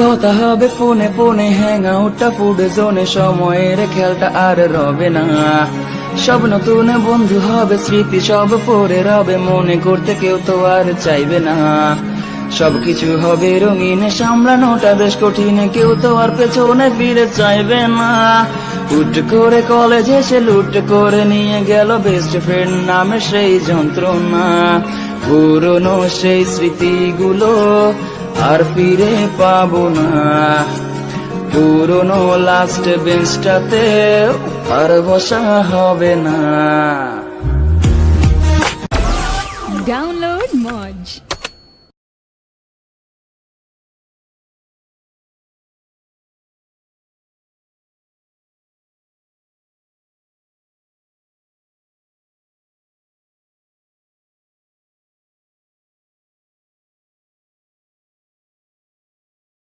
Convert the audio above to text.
কথা হবে ফোনে ফোনে, হ্যাং আউটটা ফুড জোনে, সময়ের খেলটা আর রবে না। সব নতুন বন্ধু হবে, স্মৃতি সব পড়ে রবে, মনে করতে কেউ তো আর চাইবে না। সবকিছু হবে রঙিন, সামলানোটা বেশ কঠিন, কেউ তো আর পেছনে ফিরে চাইবে না। হুট করে কলেজে সে লুট করে নিয়ে গেল বেস্ট ফ্রেন্ড নামে সেই যন্ত্রণা। পুরনো সেই স্মৃতিগুলো আর ফিরে পাবো না। পুরনো লাস্ট বেঞ্চটাতে আর বসা হবে না। Download Moj.